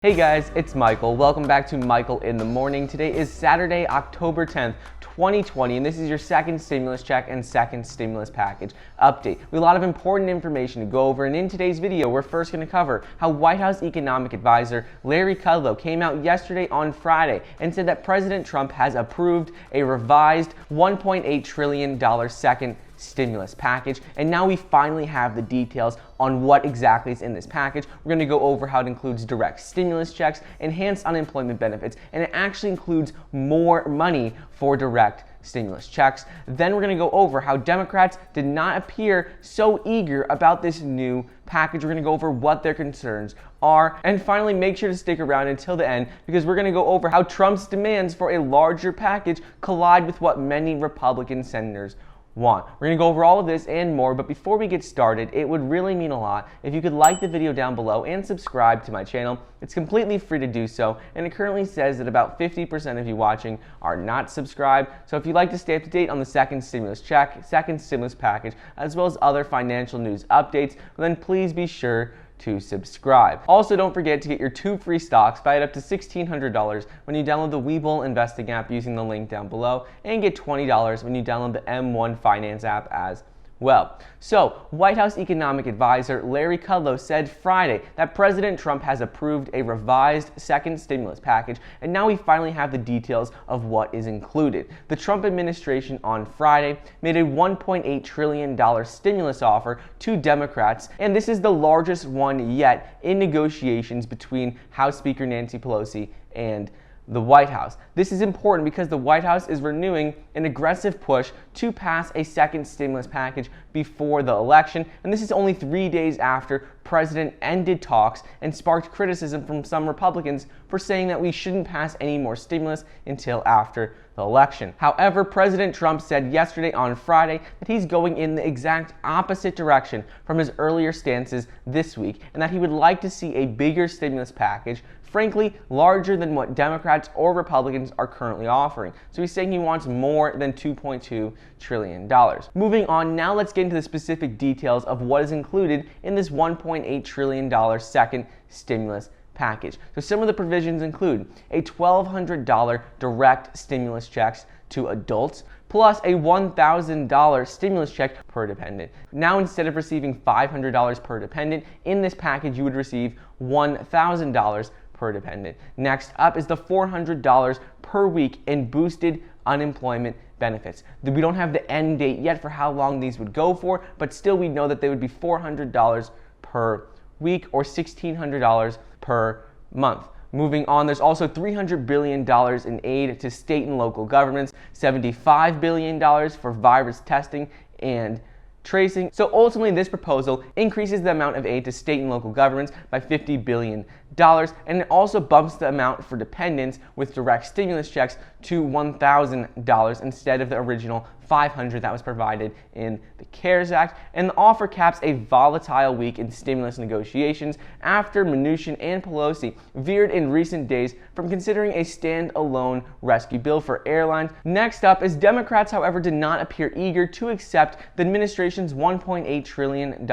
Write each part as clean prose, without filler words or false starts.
Hey guys, it's Michael. Welcome back to Michael in the Morning. Today is Saturday, October 10th, 2020, and this is your second stimulus check and second stimulus package update. We have a lot of important information to go over, and in today's video, we're first going to cover how White House economic advisor Larry Kudlow came out yesterday on Friday and said that President Trump has approved a revised $1.8 trillion second stimulus package, and now we finally have the details on what exactly is in this package. We're going to go over how it includes direct stimulus checks, enhanced unemployment benefits, and it actually includes more money for direct stimulus checks. Then we're going to go over how Democrats did not appear so eager about this new package. We're going to go over what their concerns are, and finally make sure to stick around until the end because we're going to go over how Trump's demands for a larger package collide with what many Republican senators want. We're going to go over all of this and more, but before we get started, it would really mean a lot if you could like the video down below and subscribe to my channel. It's completely free to do so, and it currently says that about 50% of you watching are not subscribed. So if you'd like to stay up to date on the second stimulus check, second stimulus package, as well as other financial news updates, then please be sure to subscribe. Also, don't forget to get your 2 free stocks valued up to $1,600 when you download the Webull investing app using the link down below, and get $20 when you download the M1 Finance app as well. So, White House economic advisor Larry Kudlow said Friday that President Trump has approved a revised second stimulus package, and now we finally have the details of what is included. The Trump administration on Friday made a $1.8 trillion stimulus offer to Democrats, and this is the largest one yet in negotiations between House Speaker Nancy Pelosi and the White House. This is important because the White House is renewing an aggressive push to pass a second stimulus package before the election, and this is only 3 days after President ended talks and sparked criticism from some Republicans for saying that we shouldn't pass any more stimulus until after the election. However, President Trump said yesterday on Friday that he's going in the exact opposite direction from his earlier stances this week, and that he would like to see a bigger stimulus package, frankly, larger than what Democrats or Republicans are currently offering. So he's saying he wants more than $2.2 trillion. Moving on, now let's get into the specific details of what is included in this $1.8 trillion second stimulus package. So some of the provisions include a $1,200 direct stimulus checks to adults, plus a $1,000 stimulus check per dependent. Now, instead of receiving $500 per dependent, in this package you would receive $1,000 per dependent. Next up is the $400 per week in boosted unemployment benefits. We don't have the end date yet for how long these would go for, but still we know that they would be $400 per week or $1,600 per month. Moving on, there's also $300 billion in aid to state and local governments, $75 billion for virus testing and tracing. So ultimately, this proposal increases the amount of aid to state and local governments by $50 billion, and it also bumps the amount for dependents with direct stimulus checks to $1,000 instead of the original $500 that was provided in the CARES Act. And the offer caps a volatile week in stimulus negotiations after Mnuchin and Pelosi veered in recent days from considering a standalone rescue bill for airlines. Next up is Democrats, however, did not appear eager to accept the administration's $1.8 trillion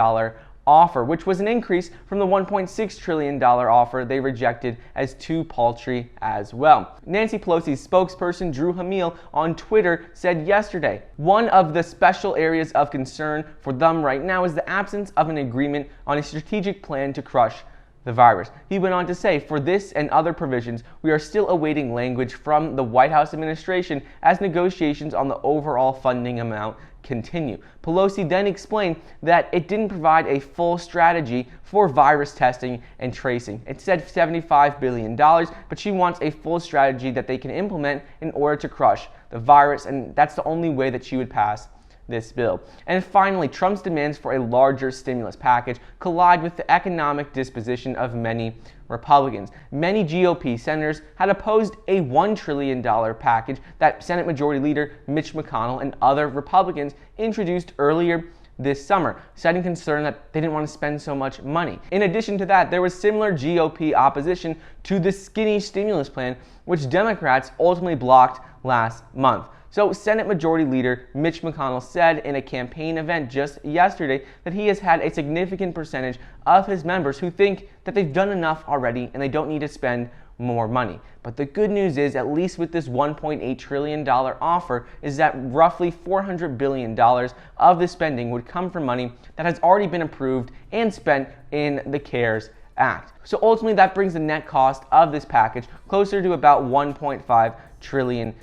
offer, which was an increase from the $1.6 trillion offer they rejected as too paltry as well. Nancy Pelosi's spokesperson Drew Hamil on Twitter said yesterday, one of the special areas of concern for them right now is the absence of an agreement on a strategic plan to crush the virus. He went on to say, for this and other provisions, we are still awaiting language from the White House administration as negotiations on the overall funding amount continue. Pelosi then explained that it didn't provide a full strategy for virus testing and tracing. It said $75 billion, but she wants a full strategy that they can implement in order to crush the virus, and that's the only way that she would pass this bill. And finally, Trump's demands for a larger stimulus package collide with the economic disposition of many Republicans. Many GOP senators had opposed a $1 trillion package that Senate Majority Leader Mitch McConnell and other Republicans introduced earlier this summer, citing concern that they didn't want to spend so much money. In addition to that, there was similar GOP opposition to the skinny stimulus plan, which Democrats ultimately blocked last month. So Senate Majority Leader Mitch McConnell said in a campaign event just yesterday that he has had a significant percentage of his members who think that they've done enough already and they don't need to spend more money. But the good news is, at least with this $1.8 trillion offer, is that roughly $400 billion of the spending would come from money that has already been approved and spent in the CARES Act. So ultimately that brings the net cost of this package closer to about $1.5 trillion.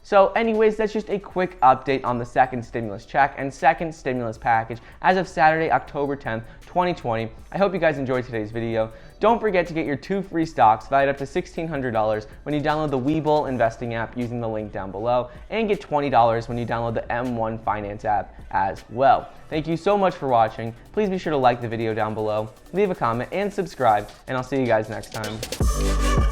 So anyways, that's just a quick update on the second stimulus check and second stimulus package as of Saturday, October 10th, 2020. I hope you guys enjoyed today's video. Don't forget to get your 2 free stocks valued up to $1,600 when you download the Webull investing app using the link down below, and get $20 when you download the M1 Finance app as well. Thank you so much for watching. Please be sure to like the video down below, leave a comment, and subscribe, and I'll see you guys next time.